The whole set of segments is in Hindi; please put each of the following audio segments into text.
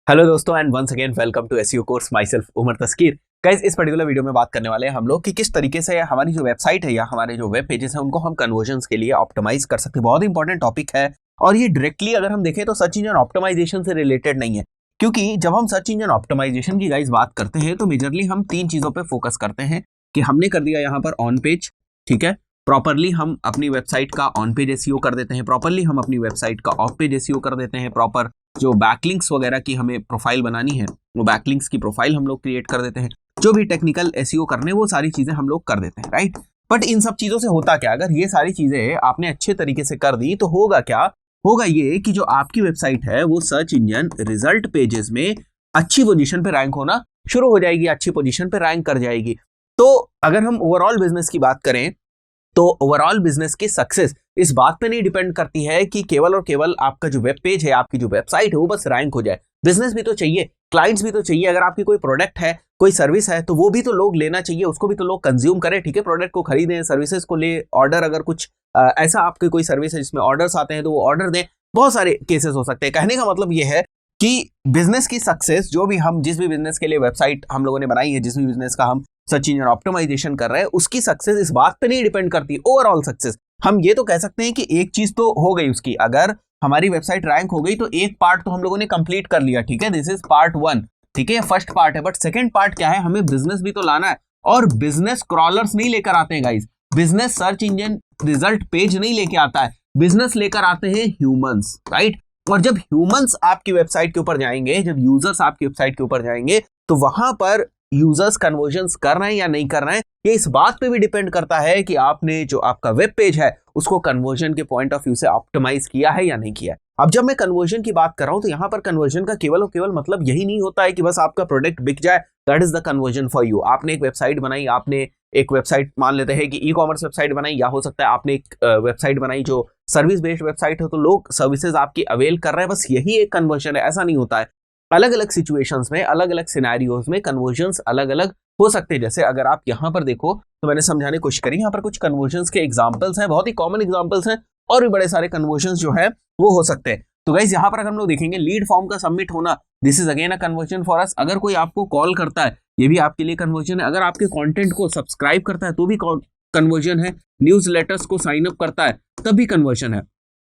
हेलो दोस्तों and once again welcome to SEO course myself Umar Taskeer. Guys, इस पर्टिकुलर वीडियो में बात करने वाले हैं हम लोग कि किस तरीके से हमारी जो वेबसाइट है या हमारे जो वेब पेजेस हैं उनको हम कन्वर्जन्स के लिए ऑप्टिमाइज कर सकते हैं। बहुत इंपॉर्टेंट टॉपिक है और ये डायरेक्टली अगर हम देखें तो सर्च इंजन ऑप्टिमाइजेशन से रिलेटेड नहीं है, क्योंकि जब हम सर्च इंजन ऑप्टिमाइजेशन की गाइस बात करते हैं तो मेजरली हम तीन चीजों पर फोकस करते हैं कि हमने कर दिया यहाँ पर ऑन पेज, ठीक है, प्रॉपरली हम अपनी वेबसाइट का ऑन पेज एसईओ कर देते हैं, प्रॉपरली हम अपनी वेबसाइट का ऑफ पेज एसईओ कर देते हैं, प्रॉपर जो बैकलिंक्स वगैरह की हमें प्रोफाइल बनानी है वो बैकलिंक्स की प्रोफाइल हम लोग क्रिएट कर देते हैं, जो भी टेक्निकल एसईओ करने वो सारी चीजें हम लोग कर देते हैं, राइट। बट इन सब चीजों से होता क्या, अगर ये सारी चीजें आपने अच्छे तरीके से कर दी तो होगा क्या, होगा ये कि जो आपकी वेबसाइट है वो सर्च इंजन रिजल्ट पेजेस में अच्छी पोजीशन पे रैंक होना शुरू हो जाएगी, अच्छी पोजीशन पे रैंक कर जाएगी। तो अगर हम ओवरऑल बिजनेस की बात करें तो ओवरऑल बिजनेस की सक्सेस इस बात पे नहीं डिपेंड करती है कि केवल और केवल आपका जो वेब पेज है, आपकी जो वेबसाइट है वो बस रैंक हो जाए। बिजनेस भी तो चाहिए, क्लाइंट्स भी तो चाहिए। अगर आपकी कोई प्रोडक्ट है, कोई सर्विस है, तो वो भी तो लोग लेना चाहिए, उसको भी तो लोग कंज्यूम करें, ठीक है, प्रोडक्ट को खरीदें, सर्विसेज को ले, ऑर्डर, अगर कुछ ऐसा आपकी कोई सर्विस है जिसमें ऑर्डर्स आते हैं तो वो ऑर्डर दें। बहुत सारे केसेस हो सकते हैं। कहने का मतलब ये है कि बिजनेस की सक्सेस, जो भी हम जिस भी बिजनेस के लिए वेबसाइट हम लोगों ने बनाई है, जिस भी बिजनेस का हम सर्च इंजन ऑप्टिमाइजेशन कर रहे हैं, उसकी सक्सेस इस बात पे नहीं डिपेंड करती। ओवरऑल सक्सेस हम ये तो कह सकते हैं कि एक चीज तो हो गई उसकी, अगर हमारी वेबसाइट रैंक हो गई तो एक पार्ट तो हम लोगों ने कंप्लीट कर लिया, ठीक है, दिस इज पार्ट वन, ठीक है, फर्स्ट पार्ट है। बट सेकंड पार्ट क्या है, हमें बिजनेस भी तो लाना है, और बिजनेस क्रॉलर्स नहीं लेकर आते हैं guys, business search engine result page नहीं लेके आता है, बिजनेस लेकर आते हैं ह्यूमंस, राइट। और जब ह्यूमंस आपकी वेबसाइट के ऊपर जाएंगे, जब यूजर्स आपकी वेबसाइट के ऊपर जाएंगे, तो वहां पर यूजर्स कन्वर्जन्स कर रहे हैं या नहीं कर रहे हैं, ये इस बात पे भी डिपेंड करता है कि आपने जो आपका वेब पेज है उसको कन्वर्जन के पॉइंट ऑफ व्यू से ऑप्टिमाइज किया है या नहीं किया है। अब जब मैं कन्वर्जन की बात कर रहा हूं तो यहां पर कन्वर्जन का केवल और केवल मतलब यही नहीं होता है कि बस आपका प्रोडक्ट बिक जाए, that is the conversion for you. आपने एक वेबसाइट बनाई, आपने एक वेबसाइट मान लेते हैं कि ई कॉमर्स वेबसाइट बनाई, या हो सकता है आपने एक वेबसाइट बनाई जो सर्विस बेस्ड वेबसाइट है, तो लोग सर्विसेज आपकी अवेल कर रहे हैं, बस यही एक कन्वर्जन है, ऐसा नहीं होता है। अलग अलग सिचुएशंस में, अलग अलग सिनेरियोज में कन्वर्जन्स अलग अलग हो सकते हैं। जैसे अगर आप यहाँ पर देखो तो मैंने समझाने की कोशिश करी, यहाँ पर कुछ कन्वर्जन्स के एग्जांपल्स हैं, बहुत ही कॉमन एग्जांपल्स हैं, और भी बड़े सारे कन्वर्जन्स जो है वो हो सकते हैं। तो गाइस, यहाँ पर अगर हम लोग देखेंगे लीड फॉर्म का सबमिट होना, this is again a conversion for us. अगर कोई आपको कॉल करता है, ये भी आपके लिए कन्वर्जन है। अगर आपके कंटेंट को सब्सक्राइब करता है तो भी कन्वर्जन है। न्यूज लेटर्स को साइन अप करता है तब भी कन्वर्जन है।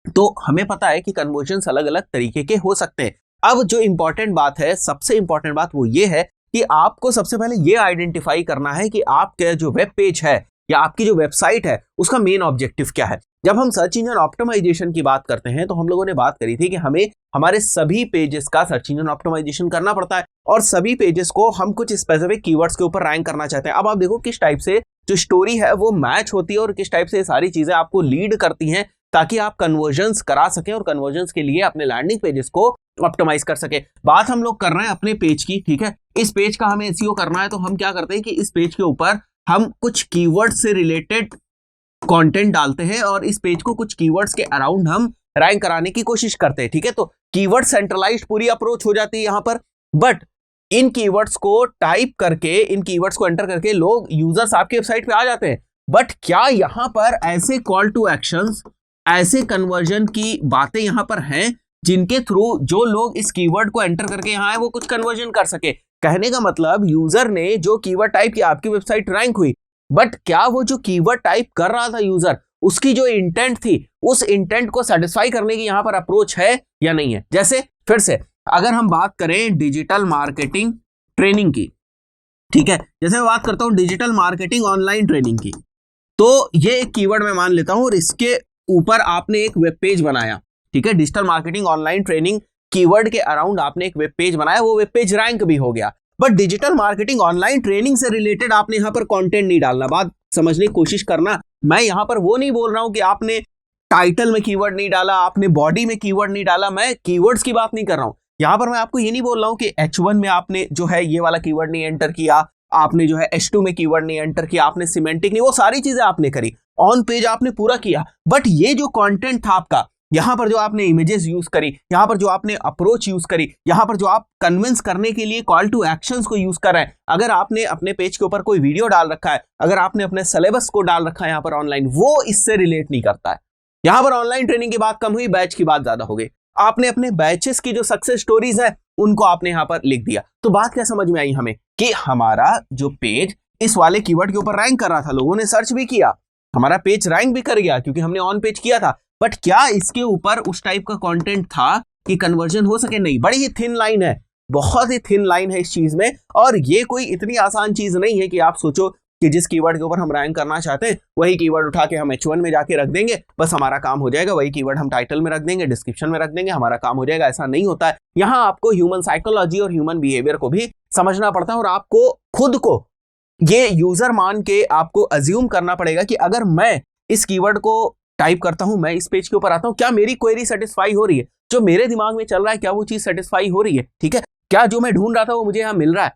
तो हमें पता है कि कन्वर्जन्स अलग अलग तरीके के हो सकते हैं। अब जो इंपॉर्टेंट बात है, सबसे इंपॉर्टेंट बात वो ये है कि आपको सबसे पहले ये आइडेंटिफाई करना है कि आपका जो वेब पेज है या आपकी जो वेबसाइट है उसका मेन ऑब्जेक्टिव क्या है। जब हम सर्च इंजन ऑप्टिमाइजेशन की बात करते हैं तो हम लोगों ने बात करी थी कि हमें हमारे सभी पेजेस का सर्च इंजन ऑप्टिमाइजेशन करना पड़ता है, और सभी पेजेस को हम कुछ स्पेसिफिक कीवर्ड्स के ऊपर रैंक करना चाहते हैं। अब आप देखो किस टाइप से जो स्टोरी है वो मैच होती है और किस टाइप से सारी चीजें आपको लीड करती हैं, ताकि आप कन्वर्जन्स करा सकें और कन्वर्जन्स के लिए अपने लैंडिंग पेजेस को ऑप्टिमाइज कर सके। बात हम लोग कर रहे हैं अपने पेज की, ठीक है, इस पेज का हमें एसईओ करना है, तो हम क्या करते हैं कि इस पेज के ऊपर हम कुछ कीवर्ड्स से रिलेटेड कंटेंट डालते हैं और इस पेज को कुछ कीवर्ड्स के अराउंड हम रैंक कराने की कोशिश करते हैं, ठीक है। तो कीवर्ड सेंट्रलाइज्ड पूरी अप्रोच हो जाती है यहाँ पर, बट इन कीवर्ड्स को टाइप करके, इन कीवर्ड्स को एंटर करके लोग, यूजर्स आपकी वेबसाइट पे आ जाते हैं। बट क्या यहाँ पर ऐसे कॉल टू एक्शंस, ऐसे कन्वर्जन की बातें यहाँ पर हैं जिनके थ्रू जो लोग इस कीवर्ड को एंटर करके यहाँ आए वो कुछ कन्वर्जन कर सके। कहने का मतलब यूजर ने जो कीवर्ड टाइप किया, आपकी वेबसाइट रैंक हुई, बट क्या वो जो कीवर्ड टाइप कर रहा था यूजर, उसकी जो इंटेंट थी, उस इंटेंट को सेटिस्फाई करने की यहाँ पर अप्रोच है या नहीं है। जैसे फिर से अगर हम बात करें डिजिटल मार्केटिंग ट्रेनिंग की, ठीक है, जैसे मैं बात करता हूं डिजिटल मार्केटिंग ऑनलाइन ट्रेनिंग की, तो ये एक कीवर्ड मैं मान लेता हूं और इसके ऊपर आपने एक वेब पेज बनाया, ठीक है, digital marketing online training keyword के अराउंड आपने एक वेब पेज बनाया, वो वेब पेज रैंक भी हो गया। But digital marketing online training से रिलेटेड आपने यहां पर कंटेंट नहीं डालना। बात समझने की कोशिश करना, मैं यहां पर वो नहीं बोल रहा हूं कि आपने टाइटल में कीवर्ड नहीं डाला, आपने बॉडी में कीवर्ड नहीं डाला, मैं कीवर्ड्स की बात नहीं कर रहा हूं। यहां पर मैं आपको ये नहीं बोल रहा हूं कि H1 में आपने जो है ये वाला कीवर्ड नहीं एंटर किया, आपने जो है H2 में कीवर्ड नहीं एंटर किया, आपने सिमेंटिक नहीं, वो सारी चीजें आपने करी, ऑन पेज आपने पूरा किया। बट ये जो कंटेंट था आपका, यहां पर जो आपने इमेजेस यूज करी, यहां पर जो आपने अप्रोच यूज करी, यहां पर जो आप कन्विंस करने के लिए कॉल टू एक्शंस को यूज कर रहे हैं, अगर आपने अपने पेज के ऊपर कोई वीडियो डाल रखा है, अगर आपने अपने सिलेबस को डाल रखा है यहां पर ऑनलाइन, वो इससे रिलेट नहीं करता है। यहां पर ऑनलाइन ट्रेनिंग की बात कम हुई, बैच की बात ज्यादा हो गई। आपने अपने बैचेस की जो सक्सेस स्टोरीज है उनको आपने यहाँ पर लिख दिया। तो बात क्या समझ में आई हमें कि हमारा जो पेज इस वाले कीवर्ड के ऊपर रैंक कर रहा था, लोगों ने सर्च भी किया, हमारा पेज रैंक भी कर गया क्योंकि हमने ऑन पेज किया था, बट क्या इसके ऊपर उस टाइप का कंटेंट था कि कन्वर्जन हो सके? नहीं। बड़ी ही थिन लाइन है, बहुत ही थिन लाइन है इस चीज में। और ये कोई इतनी आसान चीज नहीं है कि आप सोचो कि जिस कीवर्ड के ऊपर हम रैंक करना चाहते हैं वही कीवर्ड उठा के हम H1 में जाके रख देंगे, बस हमारा काम हो जाएगा। वही कीवर्ड हम टाइटल में रख देंगे, डिस्क्रिप्शन में रख देंगे, हमारा काम हो जाएगा। ऐसा नहीं होता है। यहाँ आपको ह्यूमन साइकोलॉजी और ह्यूमन बिहेवियर को भी समझना पड़ता है और आपको खुद को ये यूजर मान के आपको अज्यूम करना पड़ेगा कि अगर मैं इस कीवर्ड को टाइप करता हूं, मैं इस पेज के ऊपर आता हूं, क्या मेरी क्वेरी सेटिस्फाई हो रही है? जो मेरे दिमाग में चल रहा है क्या वो चीज सेटिस्फाई हो रही है? ठीक है, क्या जो मैं ढूंढ रहा था वो मुझे यहाँ मिल रहा है?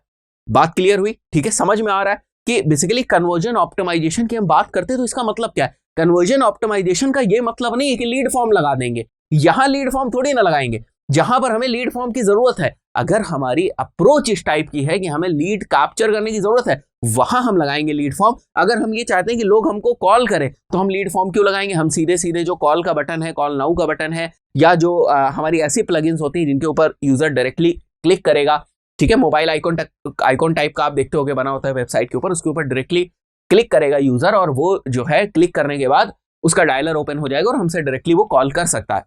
बात क्लियर हुई? ठीक है, समझ में आ रहा है कि बेसिकली कन्वर्जन ऑप्टिमाइजेशन की हम बात करते हैं तो इसका मतलब क्या है? कन्वर्जन ऑप्टिमाइजेशन का ये मतलब नहीं है कि लीड फॉर्म लगा देंगे। यहां लीड फॉर्म थोड़ी ना लगाएंगे जहां पर हमें लीड फॉर्म की जरूरत है। अगर हमारी अप्रोच इस टाइप की है कि हमें लीड कैप्चर करने की जरूरत है, वहां हम लगाएंगे लीड फॉर्म। अगर हम ये चाहते हैं कि लोग हमको कॉल करें तो हम लीड फॉर्म क्यों लगाएंगे? हम सीधे सीधे जो कॉल का बटन है, कॉल नाउ का बटन है, या जो हमारी ऐसी प्लगइन्स होती हैं जिनके ऊपर यूजर डायरेक्टली क्लिक करेगा, ठीक है, मोबाइल आइकॉन टाइप का आप देखते होगे बना होता है वेबसाइट के ऊपर, उसके ऊपर डायरेक्टली क्लिक करेगा यूजर और वो जो है क्लिक करने के बाद उसका डायलर ओपन हो जाएगा और हमसे डायरेक्टली वो कॉल कर सकता है।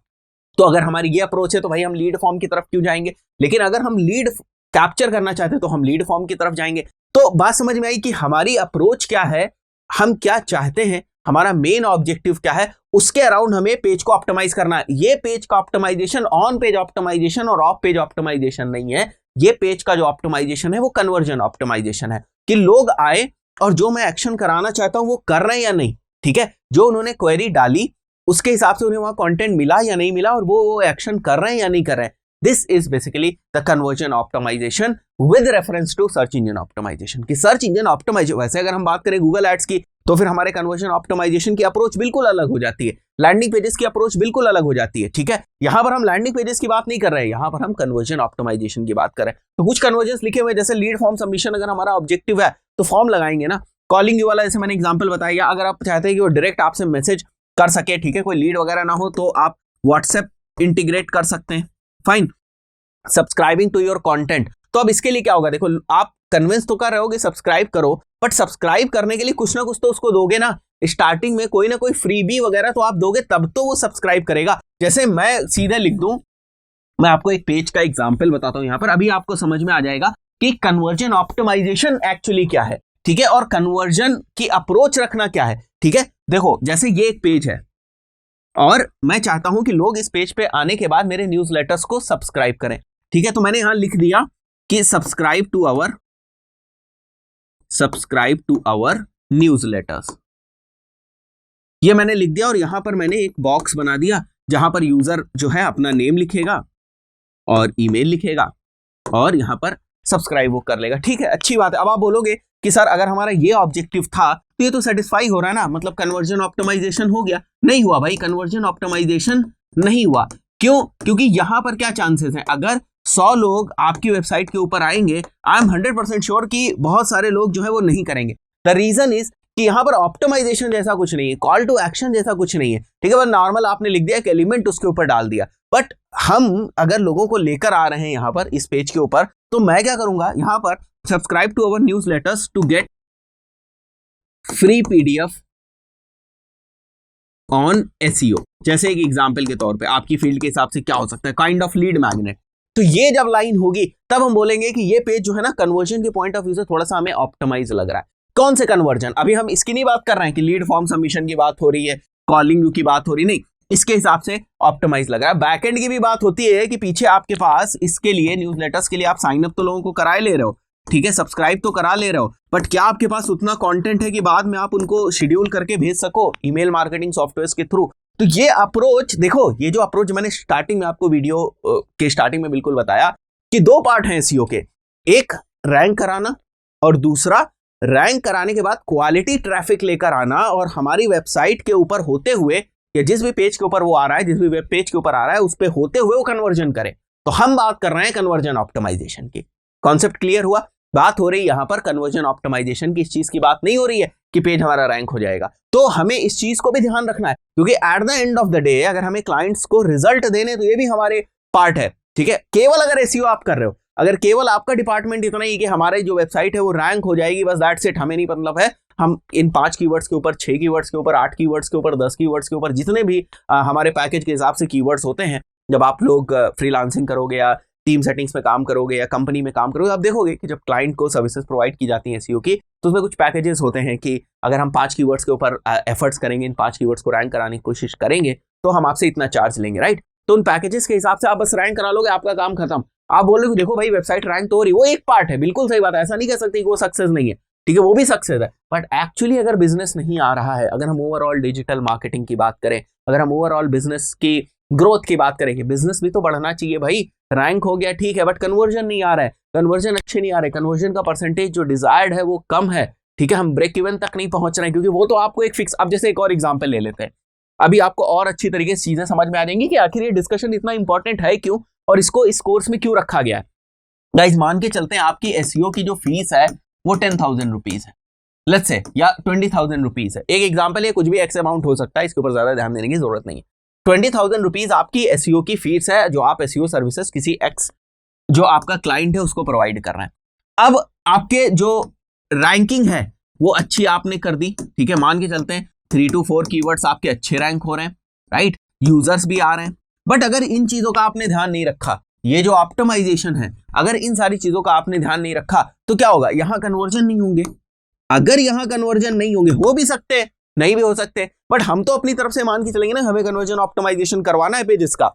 तो अगर हमारी ये अप्रोच है तो भाई हम लीड फॉर्म की तरफ क्यों जाएंगे? लेकिन अगर हम लीड कैप्चर करना चाहते हैं तो हम लीड फॉर्म की तरफ जाएंगे। तो बात समझ में आई कि हमारी अप्रोच क्या है, हम क्या चाहते हैं, हमारा मेन ऑब्जेक्टिव क्या है, उसके अराउंड हमें पेज को ऑप्टिमाइज करना है। ये पेज का ऑप्टिमाइजेशन ऑन पेज ऑप्टिमाइजेशन और ऑफ पेज ऑप्टिमाइजेशन नहीं है। ये पेज का जो ऑप्टिमाइजेशन है वो कन्वर्जन ऑप्टिमाइजेशन है कि लोग आए और जो मैं एक्शन कराना चाहता हूं वो कर रहे हैं या नहीं। ठीक है, जो उन्होंने क्वेरी डाली उसके हिसाब से उन्हें वहां कंटेंट मिला या नहीं मिला और वो एक्शन कर रहे हैं या नहीं कर रहे हैं। This is basically the conversion optimization with reference to search engine optimization. कि सर्च इंजन ऑप्टिमाइजेशन, वैसे अगर हम बात करें गूगल एड्स की तो फिर हमारे कन्वर्जन ऑप्टिमाइजेशन की अप्रोच बिल्कुल अलग हो जाती है, लैंडिंग पेजेस की अप्रोच बिल्कुल अलग हो जाती है। ठीक है, यहां पर हम लैंडिंग पेजेस की बात नहीं कर रहे हैं, यहां पर हम कन्वर्जन ऑप्टिमाइजेशन की बात कर रहे हैं। तो कुछ कन्वर्जन लिखे हुए जैसे लीड फॉर्म सबमिशन, अगर हमारा ऑब्जेक्टिव है तो फॉर्म लगाएंगे ना। कॉलिंग यू वाला जैसे मैंने एग्जांपल बताया, अगर आप चाहते हैं कि वो डायरेक्ट आपसे मैसेज कर सके, ठीक है, कोई लीड वगैरह ना हो, तो आप व्हाट्सएप इंटीग्रेट कर सकते हैं। Fine. Subscribing to your content, तो अब इसके लिए क्या होगा? देखो, आप कन्विंस तो कर रहे हो कि सब्सक्राइब करो, बट सब्सक्राइब करने के लिए कुछ ना कुछ तो उसको दोगे ना। स्टार्टिंग में कोई ना कोई फ्रीबी वगैरह तो आप दोगे, तब तो वो सब्सक्राइब करेगा। जैसे मैं सीधे लिख दूं, मैं आपको एक पेज का एग्जांपल बताता हूं यहां पर, अभी आपको समझ में आ जाएगा कि कन्वर्जन ऑप्टिमाइजेशन एक्चुअली क्या है। ठीक है, और कन्वर्जन की अप्रोच रखना क्या है। ठीक है, देखो जैसे ये एक पेज है और मैं चाहता हूं कि लोग इस पेज पे आने के बाद मेरे न्यूज़लेटर्स को सब्सक्राइब करें। ठीक है, तो मैंने यहां लिख दिया कि सब्सक्राइब टू आवर न्यूज़लेटर्स, ये मैंने लिख दिया और यहां पर मैंने एक बॉक्स बना दिया जहां पर यूजर जो है अपना नेम लिखेगा और ईमेल लिखेगा और यहां पर सब्सक्राइब वो कर लेगा। ठीक है, अच्छी बात है। अब आप बोलोगे कि सर अगर हमारा ये ऑब्जेक्टिव था तो ये तो सेटिस्फाई हो रहा है ना, मतलब कन्वर्जन ऑप्टिमाइजेशन हो गया। नहीं हुआ भाई, कन्वर्जन ऑप्टिमाइजेशन नहीं हुआ। क्यों? क्योंकि यहां पर क्या चांसेस हैं, अगर 100 लोग आपकी वेबसाइट के ऊपर आएंगे, आई एम 100% श्योर कि बहुत सारे लोग जो है वो नहीं करेंगे। द रीजन इज कि यहां पर ऑप्टिमाइजेशन जैसा कुछ नहीं है, कॉल टू एक्शन जैसा कुछ नहीं है। ठीक है, बस नॉर्मल आपने लिख दिया, एक एलिमेंट उसके ऊपर डाल दिया। बट हम अगर लोगों को लेकर आ रहे हैं यहां पर इस पेज के ऊपर, तो मैं क्या करूंगा, यहां पर subscribe to our newsletters to get free PDF on SEO. जैसे एक एग्जांपल के तौर पे आपकी फील्ड के हिसाब से क्या हो सकता है, काइंड ऑफ लीड मैग्नेट। तो ये जब लाइन होगी तब हम बोलेंगे कि ये पेज जो है ना कन्वर्जन के पॉइंट ऑफ व्यू से थोड़ा सा हमें ऑप्टिमाइज लग रहा है। कौन से कन्वर्जन? अभी हम इसकी नहीं बात कर रहे हैं कि लीड फॉर्म सबमिशन की बात हो रही है, कॉलिंग यू की बात हो रही, नहीं, इसके हिसाब से ऑप्टिमाइज लग रहा है। बैकएंड की भी बात होती है कि पीछे आपके पास इसके लिए न्यूज़लेटर्स के लिए आप साइन अप तो लोगों को कराए ले रहे हो, ठीक है, सब्सक्राइब तो करा ले रहे हो, बट क्या आपके पास उतना कंटेंट है कि बाद में आप उनको शेड्यूल करके भेज सको ईमेल मार्केटिंग सॉफ्टवेयर्स के थ्रू? तो ये अप्रोच देखो, ये जो अप्रोच मैंने स्टार्टिंग में आपको वीडियो के स्टार्टिंग में बिल्कुल बताया कि दो पार्ट हैं एसईओ के, एक रैंक कराना और दूसरा रैंक कराने के बाद क्वालिटी ट्रैफिक लेकर आना और हमारी वेबसाइट के ऊपर होते हुए या जिस भी पेज के ऊपर वो आ रहा है, जिस भी वेब पेज के ऊपर आ रहा है, उस पे होते हुए वो कन्वर्जन करे। तो हम बात कर रहे हैं कन्वर्जन ऑप्टिमाइजेशन की। कॉन्सेप्ट क्लियर हुआ? बात हो रही है यहाँ पर कन्वर्जन ऑप्टिमाइजेशन की। इस चीज की बात नहीं हो रही है कि पेज हमारा रैंक हो जाएगा। तो हमें इस चीज को भी ध्यान रखना है, क्योंकि at the end of the day अगर हमें क्लाइंट्स को रिजल्ट देने, तो ये भी हमारे पार्ट है, ठीक है। केवल अगर एसईओ आप कर रहे हो, अगर केवल आपका डिपार्टमेंट इतना ही कि हमारे जो वेबसाइट है वो रैंक हो जाएगी, बस दैट्स इट, हमें नहीं मतलब है हम इन 5 कीवर्ड्स के ऊपर, 6 कीवर्ड्स के ऊपर, 8 कीवर्ड्स के ऊपर, 10 कीवर्ड्स के ऊपर, जितने भी हमारे पैकेज के हिसाब से कीवर्ड्स होते हैं, जब आप लोग फ्रीलांसिंग करोगे या टीम सेटिंग्स में काम करोगे या कंपनी में काम करोगे, आप देखोगे कि जब क्लाइंट को सर्विसेज प्रोवाइड की जाती हैं एसईओ की, तो उसमें कुछ पैकेजेस होते हैं कि अगर हम 5 कीवर्ड्स के ऊपर एफर्ट्स करेंगे, इन 5 कीवर्ड्स को रैंक कराने की कोशिश करेंगे, तो हम आपसे इतना चार्ज लेंगे, राइट। तो उन पैकेजेस के हिसाब से आप बस रैंक करा लोगे, आपका काम खत्म। आप बोलोगे देखो भाई वेबसाइट रैंक तो हो रही, वो एक पार्ट है, बिल्कुल सही बात है, ऐसा नहीं कह सकते कि वो सक्सेस नहीं है, ठीक है, वो भी सक्सेस है। बट एक्चुअली अगर बिजनेस नहीं आ रहा है, अगर हम ओवरऑल डिजिटल मार्केटिंग की बात करें, अगर हम ओवरऑल बिजनेस की ग्रोथ की बात करें कि बिजनेस भी तो बढ़ना चाहिए भाई, रैंक हो गया ठीक है, बट कन्वर्जन नहीं आ रहा है, कन्वर्जन अच्छे नहीं आ रहे, कन्वर्जन का परसेंटेज जो डिजायर्ड है वो कम है, ठीक है, हम ब्रेक इवन तक नहीं पहुंच रहे हैं, क्योंकि वो तो आपको एक फिक्स। अब जैसे एक और एग्जांपल ले लेते हैं, अभी आपको और अच्छी तरीके से चीजें समझ में आ जाएंगी कि आखिर ये डिस्कशन इतना इंपॉर्टेंट है क्यों और इसको इस कोर्स में क्यों रखा गया है। गाइस मान के चलते हैं आपकी एसईओ की जो फीस है वो 10,000 रुपीज है, लेट्स से, या 20,000 रुपीज है। एक एग्जांपल है, कुछ भी एक्स अमाउंट हो सकता है, इसके ऊपर ज्यादा ध्यान देने की जरूरत नहीं है। 20,000 रुपीज आपकी एसईओ की फीस है, जो आप एसईओ सर्विसेज किसी एक्स जो आपका क्लाइंट है उसको प्रोवाइड कर रहे हैं। अब आपके जो रैंकिंग है वो अच्छी आपने कर दी, ठीक है, मान के चलते हैं 3 to 4 कीवर्ड्स आपके अच्छे रैंक हो रहे हैं, राइट, यूजर्स भी आ रहे हैं। बट अगर इन चीजों का आपने ध्यान नहीं रखा, ये जो ऑप्टिमाइजेशन है, अगर इन सारी चीजों का आपने ध्यान नहीं रखा, तो क्या होगा, यहां कन्वर्जन नहीं होंगे। अगर यहां कन्वर्जन नहीं होंगे, हो भी सकते हैं, नहीं भी हो सकते, बट हम तो अपनी तरफ से मान के चलेंगे ना, हमें कन्वर्जन ऑप्टिमाइजेशन करवाना है पेजेस का।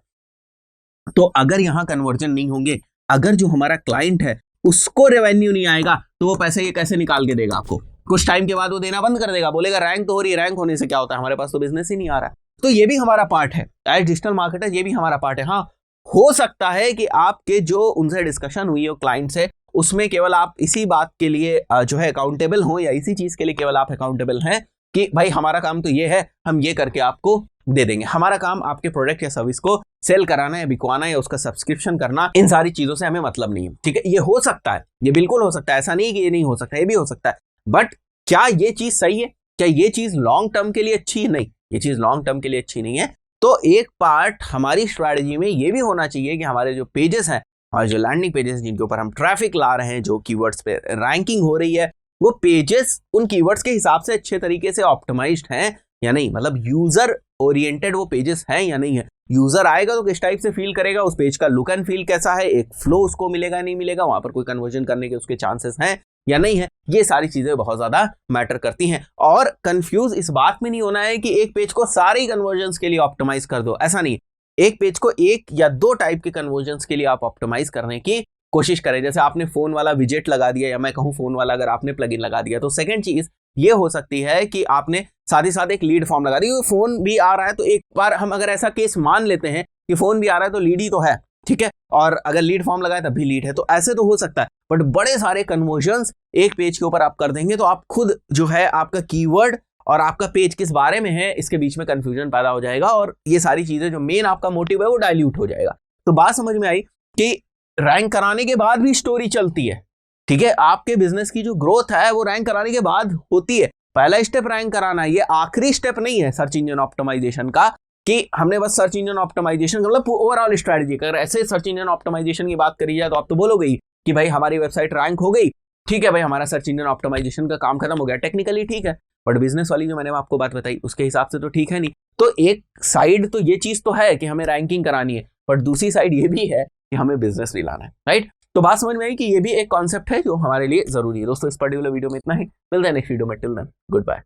तो अगर यहां कन्वर्जन नहीं होंगे, अगर जो हमारा क्लाइंट है उसको रेवेन्यू नहीं आएगा, तो वो पैसे ये कैसे निकाल के देगा आपको? कुछ टाइम के बाद वो देना बंद कर देगा, बोलेगा रैंक तो हो रही है, रैंक होने से क्या होता है, हमारे पास तो बिजनेस ही नहीं आ रहा। तो ये भी हमारा पार्ट है एज डिजिटल मार्केटर, ये भी हमारा पार्ट है। हाँ, हो सकता है कि आपके जो उनसे डिस्कशन हुई हो क्लाइंट से, उसमें केवल आप इसी बात के लिए जो है अकाउंटेबल हो, या इसी चीज के लिए केवल आप अकाउंटेबल हैं कि भाई हमारा काम तो ये है, हम ये करके आपको दे देंगे, हमारा काम आपके प्रोडक्ट या सर्विस को सेल कराना या बिकवाना या उसका सब्सक्रिप्शन करना, इन सारी चीजों से हमें मतलब नहीं है, ठीक है। ये हो सकता है, ये बिल्कुल हो सकता है, ऐसा नहीं कि ये नहीं हो सकता, ये भी हो सकता है। बट क्या ये चीज सही है? क्या ये चीज लॉन्ग टर्म के लिए अच्छी है? नहीं, ये चीज लॉन्ग टर्म के लिए अच्छी नहीं है। तो एक पार्ट हमारी स्ट्रैटेजी में ये भी होना चाहिए कि हमारे जो पेजेस हैं और जो लैंडिंग पेजेस जिनके ऊपर हम ट्रैफिक ला रहे हैं, जो कीवर्ड्स पे रैंकिंग हो रही है, वो पेजेस उन कीवर्ड्स के हिसाब से अच्छे तरीके से ऑप्टिमाइज्ड हैं या नहीं, मतलब यूजर ओरिएंटेड वो पेजेस हैं या नहीं है। यूजर आएगा तो किस टाइप से फील करेगा, उस पेज का लुक एंड फील कैसा है, एक फ्लो उसको मिलेगा नहीं मिलेगा, वहां पर कोई कन्वर्जन करने के उसके चांसेस हैं या नहीं है, ये सारी चीजें बहुत ज्यादा मैटर करती हैं। और कंफ्यूज इस बात में नहीं होना है कि एक पेज को सारे कन्वर्जन्स के लिए ऑप्टिमाइज कर दो, ऐसा नहीं। एक पेज को 1 या 2 टाइप के कन्वर्जन्स के लिए आप ऑप्टिमाइज करने की कोशिश करें। जैसे आपने फोन वाला विजेट लगा दिया, या मैं कहूं फोन वाला अगर आपने प्लगइन लगा दिया, तो सेकंड चीज ये हो सकती है कि आपने साथ ही साथ एक लीड फॉर्म लगा दी। फोन भी आ रहा है तो एक बार हम अगर ऐसा केस मान लेते हैं कि फोन भी आ रहा है तो लीड ही तो है, ठीक है, और अगर लीड फॉर्म लगाए तब भी लीड है, तो ऐसे तो हो सकता है। बट बड़े सारे कन्वर्जन्स एक पेज के ऊपर आप कर देंगे तो आप खुद जो है आपका कीवर्ड और आपका पेज किस बारे में है, इसके बीच में कंफ्यूजन पैदा हो जाएगा, और ये सारी चीजें जो मेन आपका मोटिव है वो डाइल्यूट हो जाएगा। तो बात समझ में आई कि रैंक कराने के बाद भी स्टोरी चलती है, ठीक है। आपके बिजनेस की जो ग्रोथ है वो रैंक कराने के बाद होती है। पहला स्टेप रैंक कराना है, ये आखिरी स्टेप नहीं है सर्च इंजन ऑप्टिमाइजेशन का कि हमने बस सर्च इंजन ऑप्टिमाइजेशन मतलब ओवरऑल स्ट्रैटेजी। अगर ऐसे सर्च इंजन ऑप्टिमाइजेशन की बात करी जाए तो आप तो बोलोगे ही कि भाई हमारी वेबसाइट रैंक हो गई, ठीक है भाई, हमारा सर्च इंजन ऑप्टिमाइजेशन का काम खत्म हो गया। टेक्निकली ठीक है, बट बिजनेस वाली जो मैंने आपको बात बताई उसके हिसाब से तो ठीक है नहीं। तो एक साइड तो ये चीज तो है कि हमें रैंकिंग करानी है, बट दूसरी साइड ये भी है कि हमें बिजनेस भी लाना है, राइट। तो बात समझ में आई कि ये भी एक कॉन्सेप्ट है जो हमारे लिए जरूरी है। दोस्तों इस पर्टिकुलर वीडियो में इतना ही, मिलते हैं नेक्स्ट वीडियो में, टिल देन गुड बाय।